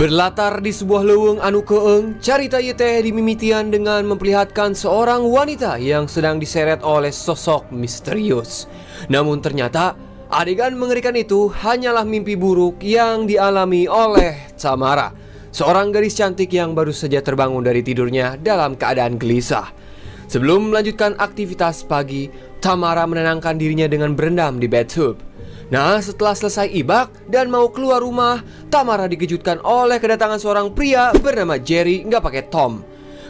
Berlatar di sebuah leuweung anu keeng, carita ieu teh dimimitian dengan memperlihatkan seorang wanita yang sedang diseret oleh sosok misterius. Namun ternyata adegan mengerikan itu hanyalah mimpi buruk yang dialami oleh Tamara, seorang gadis cantik yang baru saja terbangun dari tidurnya dalam keadaan gelisah. Sebelum melanjutkan aktivitas pagi, Tamara menenangkan dirinya dengan berendam di bathtub. Nah, setelah selesai ibak dan mau keluar rumah, Tamara dikejutkan oleh kedatangan seorang pria bernama Jerry, nggak pakai Tom.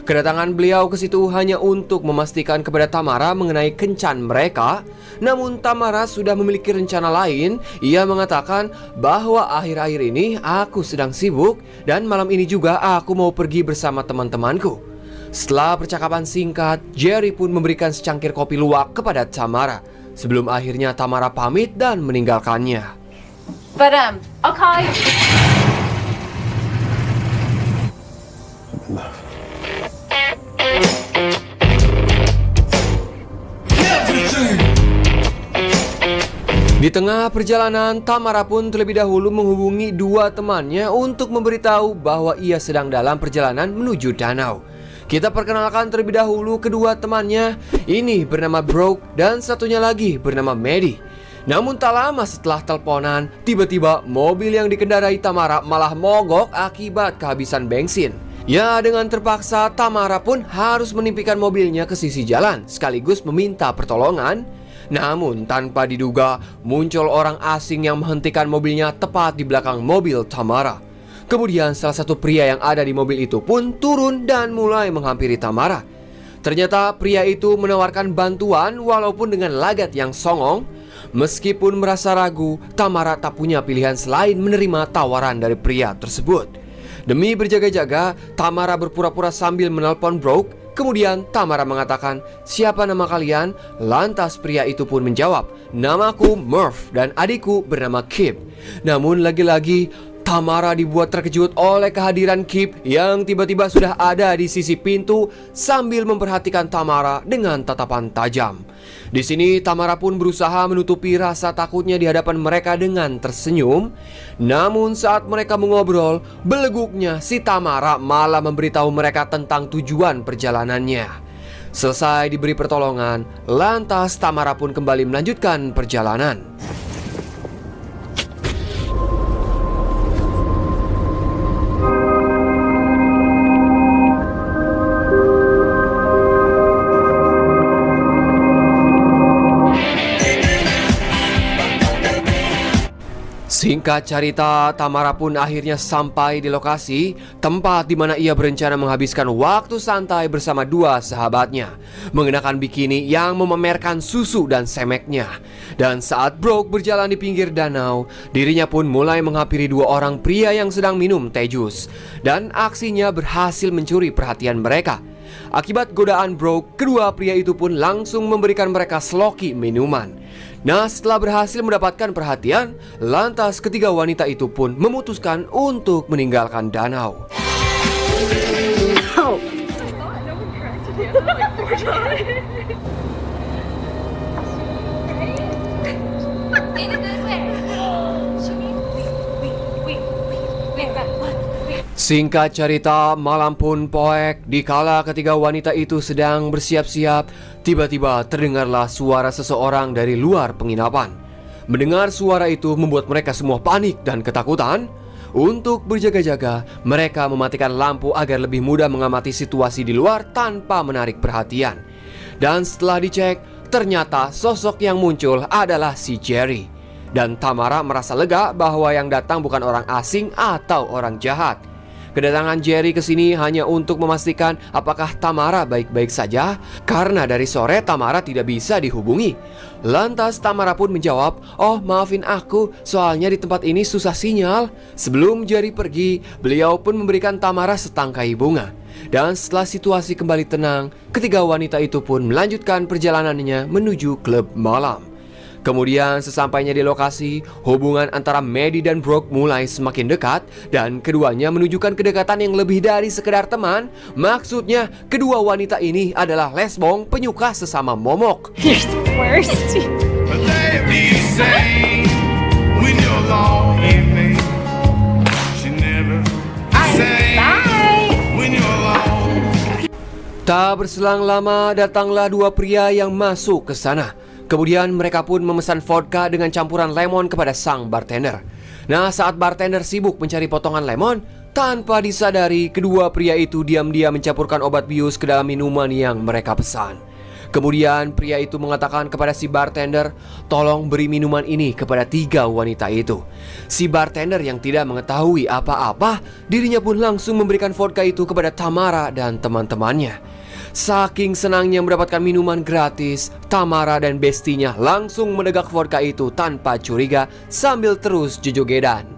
Kedatangan beliau ke situ hanya untuk memastikan kepada Tamara mengenai kencan mereka. Namun Tamara sudah memiliki rencana lain. Ia mengatakan bahwa akhir-akhir ini aku sedang sibuk dan malam ini juga aku mau pergi bersama teman-temanku. Setelah percakapan singkat, Jerry pun memberikan secangkir kopi luwak kepada Tamara. Sebelum akhirnya Tamara pamit dan meninggalkannya. Okay. Di tengah perjalanan, Tamara pun terlebih dahulu menghubungi dua temannya untuk memberitahu bahwa ia sedang dalam perjalanan menuju danau. Kita perkenalkan terlebih dahulu kedua temannya. Ini bernama Brooke dan satunya lagi bernama Maddie. Namun tak lama setelah teleponan, tiba-tiba mobil yang dikendarai Tamara malah mogok akibat kehabisan bensin. Ya, dengan terpaksa Tamara pun harus menimpikan mobilnya ke sisi jalan sekaligus meminta pertolongan. Namun tanpa diduga muncul orang asing yang menghentikan mobilnya tepat di belakang mobil Tamara. Kemudian salah satu pria yang ada di mobil itu pun turun dan mulai menghampiri Tamara. Ternyata pria itu menawarkan bantuan walaupun dengan lagat yang songong. Meskipun merasa ragu, Tamara tak punya pilihan selain menerima tawaran dari pria tersebut. Demi berjaga-jaga, Tamara berpura-pura sambil menelpon Brooke. Kemudian Tamara mengatakan, "Siapa nama kalian?" Lantas pria itu pun menjawab, "Namaku Murph dan adikku bernama Kip." Namun lagi-lagi Tamara dibuat terkejut oleh kehadiran Kip yang tiba-tiba sudah ada di sisi pintu sambil memperhatikan Tamara dengan tatapan tajam. Di sini Tamara pun berusaha menutupi rasa takutnya di hadapan mereka dengan tersenyum. Namun saat mereka mengobrol, beleguknya si Tamara malah memberitahu mereka tentang tujuan perjalanannya. Selesai diberi pertolongan, lantas Tamara pun kembali melanjutkan perjalanan. Singkat cerita, Tamara pun akhirnya sampai di lokasi tempat di mana ia berencana menghabiskan waktu santai bersama dua sahabatnya, mengenakan bikini yang memamerkan susu dan semeknya. Dan saat Brooke berjalan di pinggir danau, dirinya pun mulai menghampiri dua orang pria yang sedang minum teh jus. Dan aksinya berhasil mencuri perhatian mereka. Akibat godaan Brooke, kedua pria itu pun langsung memberikan mereka seloki minuman. Nah, setelah berhasil mendapatkan perhatian, lantas ketiga wanita itu pun memutuskan untuk meninggalkan danau. Singkat cerita, malam pun poek. Dikala ketiga wanita itu sedang bersiap-siap, tiba-tiba terdengarlah suara seseorang dari luar penginapan. Mendengar suara itu membuat mereka semua panik dan ketakutan. Untuk berjaga-jaga, mereka mematikan lampu agar lebih mudah mengamati situasi di luar tanpa menarik perhatian. Dan setelah dicek, ternyata sosok yang muncul adalah si Jerry. Dan Tamara merasa lega bahwa yang datang bukan orang asing atau orang jahat. Kedatangan Jerry ke sini hanya untuk memastikan apakah Tamara baik-baik saja, karena dari sore Tamara tidak bisa dihubungi. Lantas Tamara pun menjawab, "Oh, maafin aku, soalnya di tempat ini susah sinyal." Sebelum Jerry pergi, beliau pun memberikan Tamara setangkai bunga. Dan setelah situasi kembali tenang, ketiga wanita itu pun melanjutkan perjalanannya menuju klub malam. Kemudian sesampainya di lokasi, hubungan antara Maddie dan Brooke mulai semakin dekat dan keduanya menunjukkan kedekatan yang lebih dari sekedar teman. Maksudnya, kedua wanita ini adalah lesbong penyuka sesama momok. You're the worst. Tak berselang lama datanglah dua pria yang masuk ke sana. Kemudian mereka pun memesan vodka dengan campuran lemon kepada sang bartender. Nah, saat bartender sibuk mencari potongan lemon, tanpa disadari kedua pria itu diam-diam mencampurkan obat bius ke dalam minuman yang mereka pesan. Kemudian pria itu mengatakan kepada si bartender, tolong beri minuman ini kepada tiga wanita itu. Si bartender yang tidak mengetahui apa-apa, dirinya pun langsung memberikan vodka itu kepada Tamara dan teman-temannya. Saking senangnya mendapatkan minuman gratis, Tamara dan bestinya langsung menegak vodka itu tanpa curiga sambil terus jojogedan.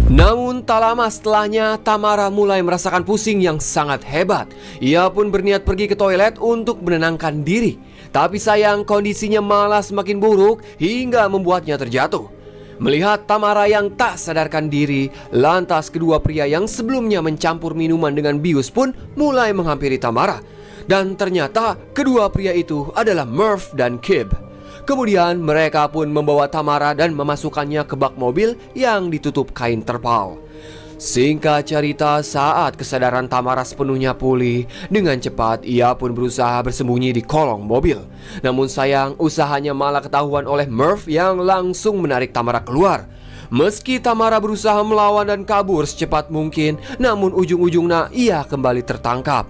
Namun tak lama setelahnya, Tamara mulai merasakan pusing yang sangat hebat. Ia pun berniat pergi ke toilet untuk menenangkan diri. Tapi sayang kondisinya malah semakin buruk hingga membuatnya terjatuh. Melihat Tamara yang tak sadarkan diri, lantas kedua pria yang sebelumnya mencampur minuman dengan bius pun mulai menghampiri Tamara. Dan ternyata kedua pria itu adalah Murph dan Kip. Kemudian mereka pun membawa Tamara dan memasukkannya ke bak mobil yang ditutup kain terpal. Singkat cerita, saat kesadaran Tamara sepenuhnya pulih, dengan cepat ia pun berusaha bersembunyi di kolong mobil. Namun sayang, usahanya malah ketahuan oleh Murph yang langsung menarik Tamara keluar. Meski Tamara berusaha melawan dan kabur secepat mungkin, namun ujung-ujungnya ia kembali tertangkap.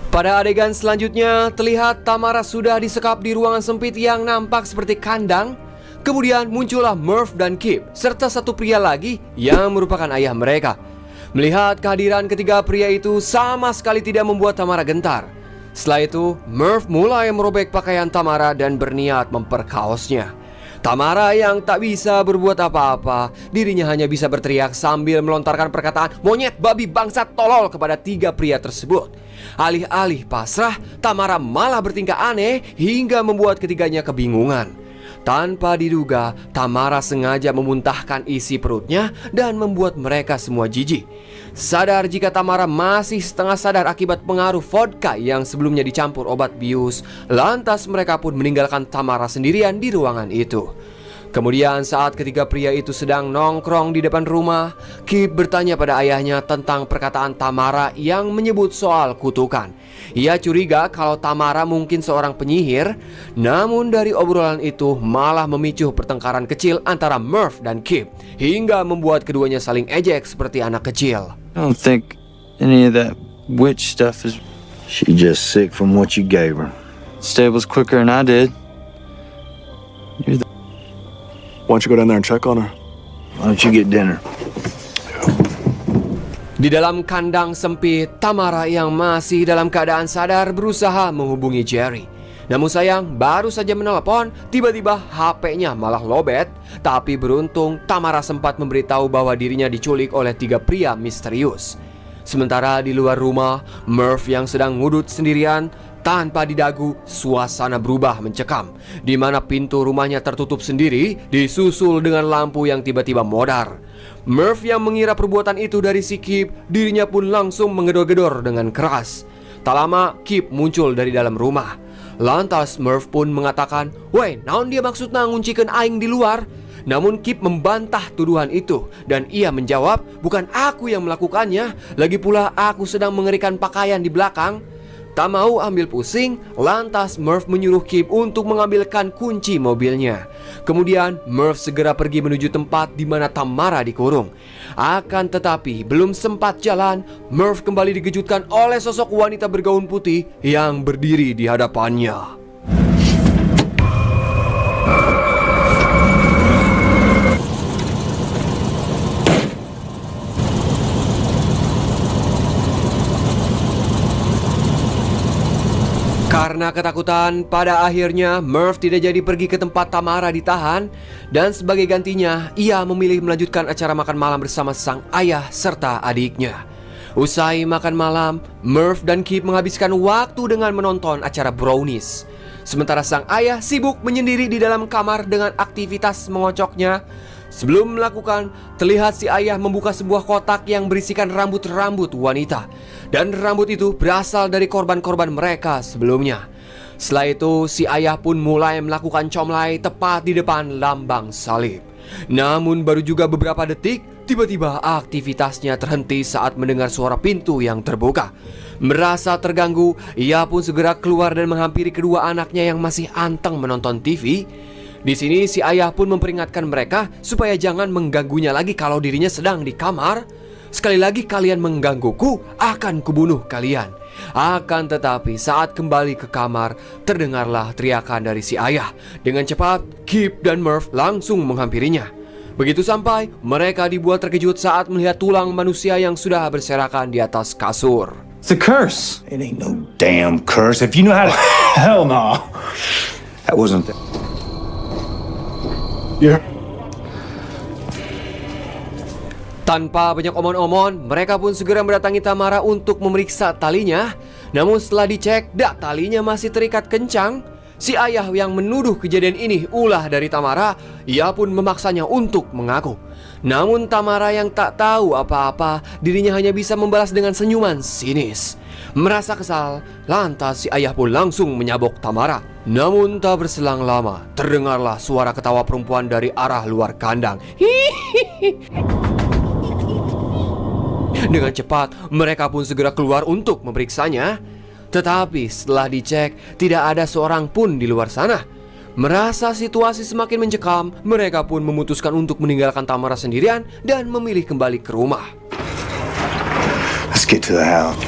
Pada adegan selanjutnya, terlihat Tamara sudah disekap di ruangan sempit yang nampak seperti kandang. Kemudian muncullah Murph dan Kip, serta satu pria lagi yang merupakan ayah mereka. Melihat kehadiran ketiga pria itu sama sekali tidak membuat Tamara gentar. Setelah itu, Murph mulai merobek pakaian Tamara dan berniat memperkaosnya. Tamara yang tak bisa berbuat apa-apa, dirinya hanya bisa berteriak sambil melontarkan perkataan monyet, babi, bangsat, tolol kepada tiga pria tersebut. Alih-alih pasrah, Tamara malah bertingkah aneh hingga membuat ketiganya kebingungan. Tanpa diduga, Tamara sengaja memuntahkan isi perutnya dan membuat mereka semua jijik. Sadar jika Tamara masih setengah sadar akibat pengaruh vodka yang sebelumnya dicampur obat bius, lantas mereka pun meninggalkan Tamara sendirian di ruangan itu. Kemudian saat ketiga pria itu sedang nongkrong di depan rumah, Kip bertanya pada ayahnya tentang perkataan Tamara yang menyebut soal kutukan. Ia curiga kalau Tamara mungkin seorang penyihir, namun dari obrolan itu malah memicu pertengkaran kecil antara Murph dan Kip, hingga membuat keduanya saling ejek seperti anak kecil. I don't think any of that witch stuff is... She just sick from what you gave her. Stables quicker than I did. Why don't you go down there and check on her? Why don't you get dinner? Di dalam kandang sempit, Tamara yang masih dalam keadaan sadar berusaha menghubungi Jerry. Namun sayang, baru saja menelepon, tiba-tiba HP-nya malah lobet. Tapi beruntung, Tamara sempat memberitahu bahwa dirinya diculik oleh tiga pria misterius. Sementara di luar rumah, Murph yang sedang ngudut sendirian. Tanpa didagu, suasana berubah mencekam, di mana pintu rumahnya tertutup sendiri, disusul dengan lampu yang tiba-tiba modar. Murph yang mengira perbuatan itu dari si Kip, dirinya pun langsung menggedor-gedor dengan keras. Tak lama, Kip muncul dari dalam rumah. Lantas Murph pun mengatakan, "Weh, naon dia maksudna nguncikeun aing di luar?" Namun Kip membantah tuduhan itu, dan ia menjawab, "Bukan aku yang melakukannya, lagi pula aku sedang mengerikan pakaian di belakang." Tak mau ambil pusing, lantas Murph menyuruh Kip untuk mengambilkan kunci mobilnya. Kemudian Murph segera pergi menuju tempat di mana Tamara dikurung. Akan tetapi belum sempat jalan, Murph kembali dikejutkan oleh sosok wanita bergaun putih yang berdiri di hadapannya. Karena ketakutan, pada akhirnya Murph tidak jadi pergi ke tempat Tamara ditahan. Dan sebagai gantinya, ia memilih melanjutkan acara makan malam bersama sang ayah serta adiknya. Usai makan malam, Murph dan Kip menghabiskan waktu dengan menonton acara brownies. Sementara sang ayah sibuk menyendiri di dalam kamar dengan aktivitas mengocoknya. Sebelum melakukan, terlihat si ayah membuka sebuah kotak yang berisikan rambut-rambut wanita. Dan rambut itu berasal dari korban-korban mereka sebelumnya. Setelah itu, si ayah pun mulai melakukan comlai tepat di depan lambang salib. Namun baru juga beberapa detik, tiba-tiba aktivitasnya terhenti saat mendengar suara pintu yang terbuka. Merasa terganggu, ia pun segera keluar dan menghampiri kedua anaknya yang masih anteng menonton TV. Di sini si ayah pun memperingatkan mereka supaya jangan mengganggunya lagi kalau dirinya sedang di kamar. Sekali lagi kalian menggangguku, akan kubunuh kalian. Akan tetapi saat kembali ke kamar, terdengarlah teriakan dari si ayah. Dengan cepat, Kip dan Murph langsung menghampirinya. Begitu sampai, mereka dibuat terkejut saat melihat tulang manusia yang sudah berserakan di atas kasur. It's a curse. It ain't no damn curse. If you know how to... Hell no. That wasn't... Yeah. Tanpa banyak omon-omon, mereka pun segera mendatangi Tamara untuk memeriksa talinya. Namun setelah dicek, talinya masih terikat kencang. Si ayah yang menuduh kejadian ini ulah dari Tamara, ia pun memaksanya untuk mengaku. Namun Tamara yang tak tahu apa-apa, dirinya hanya bisa membalas dengan senyuman sinis. Merasa kesal, lantas si ayah pun langsung menyabok Tamara. Namun tak berselang lama, terdengarlah suara ketawa perempuan dari arah luar kandang. Dengan cepat, mereka pun segera keluar untuk memeriksanya. Tetapi setelah dicek, tidak ada seorang pun di luar sana. Merasa situasi semakin mencekam, mereka pun memutuskan untuk meninggalkan Tamara sendirian dan memilih kembali ke rumah. Let's get to the house.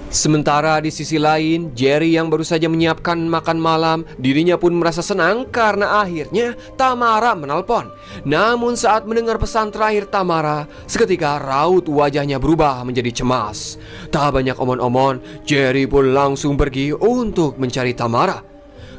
Sementara di sisi lain, Jerry yang baru saja menyiapkan makan malam, dirinya pun merasa senang karena akhirnya Tamara menelpon. Namun saat mendengar pesan terakhir Tamara, seketika raut wajahnya berubah menjadi cemas. Tak banyak omon-omon, Jerry pun langsung pergi untuk mencari Tamara.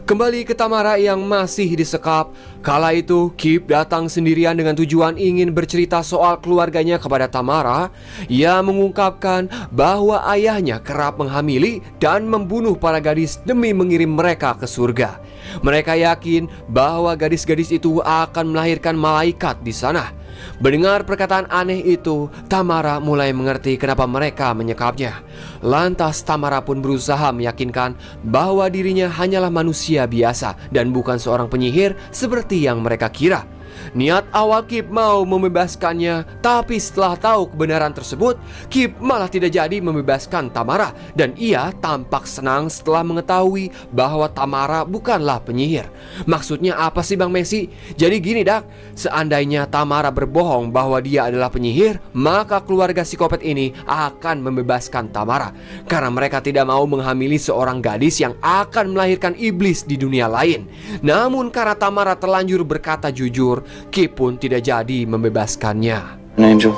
Kembali ke Tamara yang masih disekap. Kala itu Kip datang sendirian dengan tujuan ingin bercerita soal keluarganya kepada Tamara. Ia mengungkapkan bahwa ayahnya kerap menghamili dan membunuh para gadis demi mengirim mereka ke surga. Mereka yakin bahwa gadis-gadis itu akan melahirkan malaikat di sana. Mendengar perkataan aneh itu, Tamara mulai mengerti kenapa mereka menyekapnya. Lantas Tamara pun berusaha meyakinkan bahwa dirinya hanyalah manusia biasa dan bukan seorang penyihir seperti yang mereka kira. Niat awal Kip mau membebaskannya, tapi setelah tahu kebenaran tersebut, Kip malah tidak jadi membebaskan Tamara. Dan ia tampak senang setelah mengetahui bahwa Tamara bukanlah penyihir. Maksudnya apa sih Bang Messi? Jadi gini Dak, seandainya Tamara berbohong bahwa dia adalah penyihir, maka keluarga psikopat ini akan membebaskan Tamara. Karena mereka tidak mau menghamili seorang gadis yang akan melahirkan iblis di dunia lain. Namun karena Tamara terlanjur berkata jujur, Kip pun tidak jadi membebaskannya. An angel.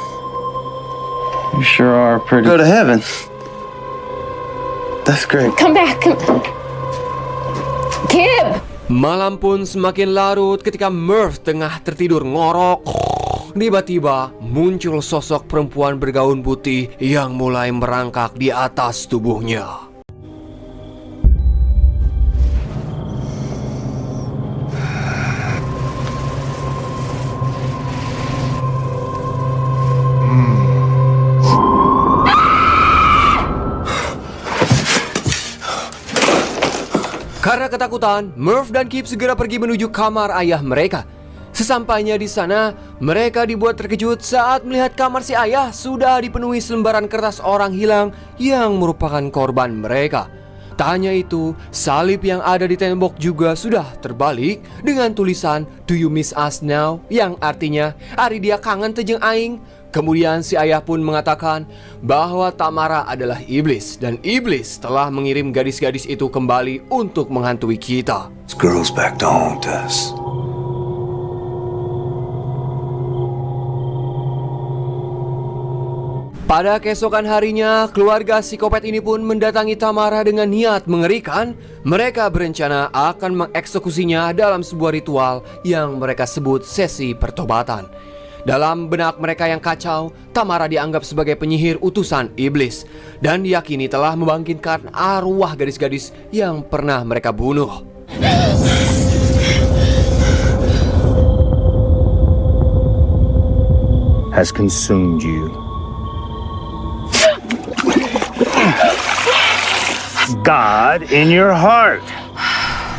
You sure are pretty. Go to heaven. That's great. Come back. Kip! Malam pun semakin larut ketika Murph tengah tertidur ngorok. Tiba-tiba muncul sosok perempuan bergaun putih yang mulai merangkak di atas tubuhnya. Karena ketakutan, Murph dan Kip segera pergi menuju kamar ayah mereka. Sesampainya di sana, mereka dibuat terkejut saat melihat kamar si ayah sudah dipenuhi selembaran kertas orang hilang yang merupakan korban mereka. Tak hanya itu, salib yang ada di tembok juga sudah terbalik dengan tulisan "Do you miss us now?" yang artinya "Ari dia kangen teu jeung aing." Kemudian si ayah pun mengatakan bahwa Tamara adalah iblis dan iblis telah mengirim gadis-gadis itu kembali untuk menghantui kita. This girl's back to haunt us. Pada keesokan harinya, keluarga psikopat ini pun mendatangi Tamara dengan niat mengerikan. Mereka berencana akan mengeksekusinya dalam sebuah ritual yang mereka sebut sesi pertobatan. Dalam benak mereka yang kacau, Tamara dianggap sebagai penyihir utusan iblis dan diyakini telah membangkitkan arwah gadis-gadis yang pernah mereka bunuh. Has consumed you. God in your heart.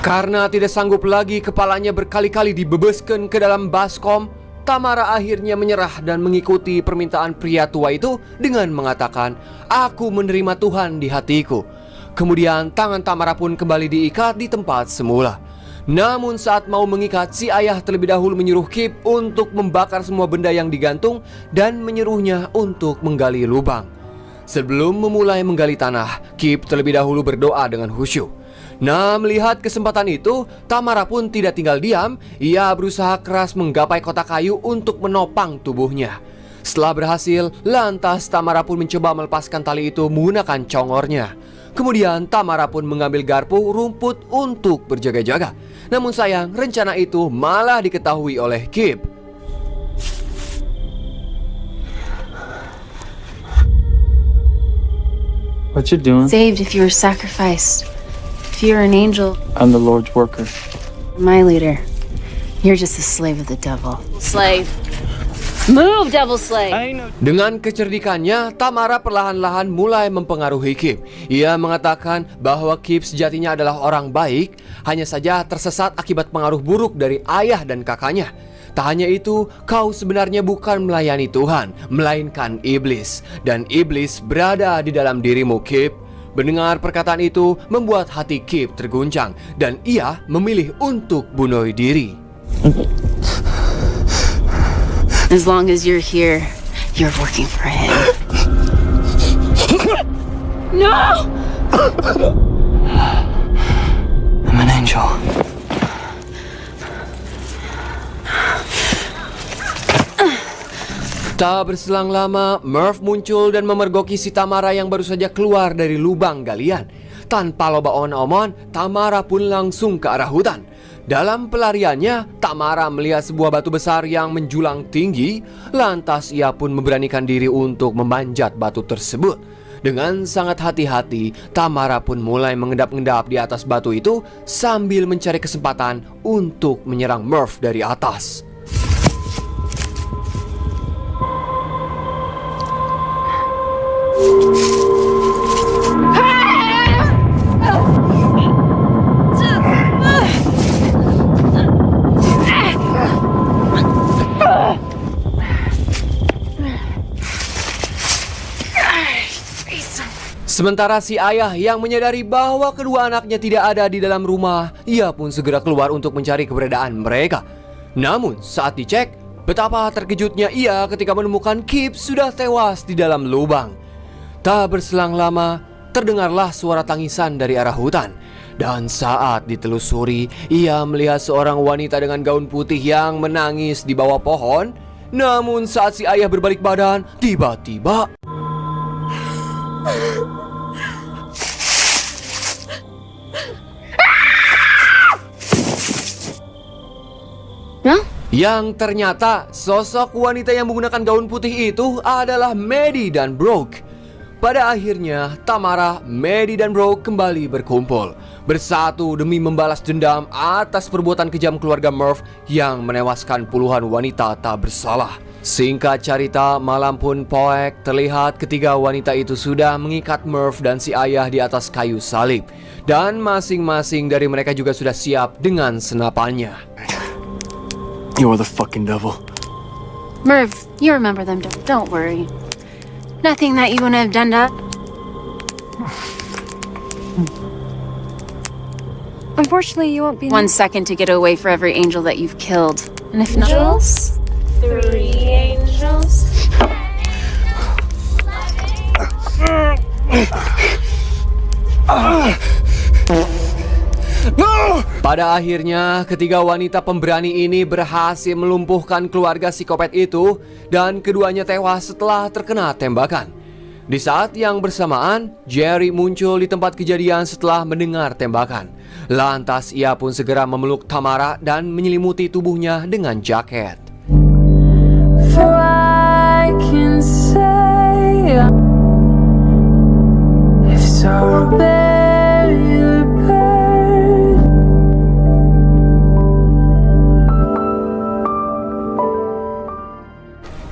Karena tidak sanggup lagi kepalanya berkali-kali dibebaskan ke dalam baskom, Tamara akhirnya menyerah dan mengikuti permintaan pria tua itu dengan mengatakan, "Aku menerima Tuhan di hatiku." Kemudian tangan Tamara pun kembali diikat di tempat semula. Namun saat mau mengikat, si ayah terlebih dahulu menyuruh Kip untuk membakar semua benda yang digantung dan menyuruhnya untuk menggali lubang. Sebelum memulai menggali tanah, Kip terlebih dahulu berdoa dengan khusyuk. Nah, melihat kesempatan itu, Tamara pun tidak tinggal diam. Ia berusaha keras menggapai kotak kayu untuk menopang tubuhnya. Setelah berhasil, lantas Tamara pun mencoba melepaskan tali itu menggunakan congornya. Kemudian Tamara pun mengambil garpu rumput untuk berjaga-jaga. Namun sayang, rencana itu malah diketahui oleh Kip. What you doing? Saved if you were sacrificed. If you're an angel, I'm the Lord's worker. my leader. You're just a slave of the devil. Slave. Move, devil slave. Dengan kecerdikannya, Tamara perlahan-lahan mulai mempengaruhi Kip. Ia mengatakan bahwa Kip sejatinya adalah orang baik, hanya saja tersesat akibat pengaruh buruk dari ayah dan kakaknya. Tak hanya itu, kau sebenarnya bukan melayani Tuhan, melainkan iblis. Dan iblis berada di dalam dirimu, Kip. Mendengar perkataan itu membuat hati Kip terguncang dan ia memilih untuk bunuh diri. As long as you're here, you're working for him. No! I'm an angel. Tak berselang lama, Murph muncul dan memergoki si Tamara yang baru saja keluar dari lubang galian. Tanpa loba omon-omon, Tamara pun langsung ke arah hutan. Dalam pelariannya, Tamara melihat sebuah batu besar yang menjulang tinggi. Lantas ia pun memberanikan diri untuk memanjat batu tersebut. Dengan sangat hati-hati, Tamara pun mulai mengendap-endap di atas batu itu sambil mencari kesempatan untuk menyerang Murph dari atas. Sementara si ayah yang menyadari bahwa kedua anaknya tidak ada di dalam rumah, ia pun segera keluar untuk mencari keberadaan mereka. Namun saat dicek, betapa terkejutnya ia ketika menemukan Kip sudah tewas di dalam lubang. Tak berselang lama, terdengarlah suara tangisan dari arah hutan. Dan saat ditelusuri, ia melihat seorang wanita dengan gaun putih yang menangis di bawah pohon. Namun saat si ayah berbalik badan, tiba-tiba No? yang ternyata sosok wanita yang menggunakan gaun putih itu adalah Maddie dan Brooke. Pada akhirnya, Tamara, Maddie dan Brooke kembali berkumpul, bersatu demi membalas dendam atas perbuatan kejam keluarga Murph yang menewaskan puluhan wanita tak bersalah. Singkat cerita, malam pun poek, terlihat ketiga wanita itu sudah mengikat Murph dan si ayah di atas kayu salib. Dan masing-masing dari mereka juga sudah siap dengan senapannya. You are the fucking devil. Merv, you remember them. Don't worry. Nothing that you wouldn't have done to. Unfortunately, you won't be 1 second to get away for every angel that you've killed. And if not, angels. 3 angels. Pada akhirnya, ketiga wanita pemberani ini berhasil melumpuhkan keluarga psikopat itu dan keduanya tewas setelah terkena tembakan. Di saat yang bersamaan, Jerry muncul di tempat kejadian setelah mendengar tembakan. Lantas ia pun segera memeluk Tamara dan menyelimuti tubuhnya dengan jaket. For I can say if sorrow bear your burden.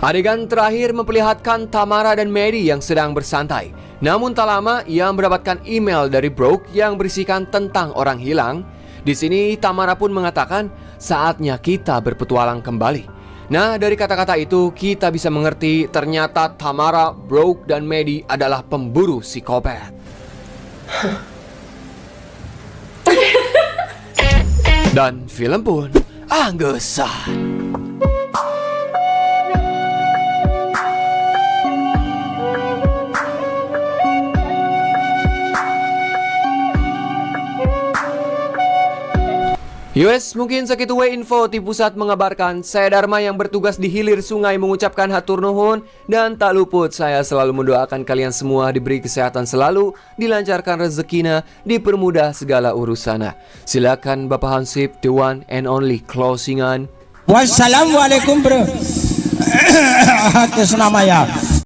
Adegan terakhir memperlihatkan Tamara dan Maddie yang sedang bersantai. Namun tak lama ia mendapatkan email dari Brooke yang berisikan tentang orang hilang. Di sini Tamara pun mengatakan saatnya kita berpetualang kembali. Nah, dari kata-kata itu kita bisa mengerti ternyata Tamara, Brooke dan Maddie adalah pemburu psikopat. Dan film pun anggesan. Yowes, mungkin segitu we info di pusat mengabarkan. Saya Dharma yang bertugas di hilir sungai mengucapkan hatur nuhun. Dan tak luput saya selalu mendoakan kalian semua diberi kesehatan selalu, dilancarkan rezekinya, dipermudah segala urusannya. Silakan Bapak Hansip, the one and only closingan. Wassalamualaikum bro. Atas nama ya.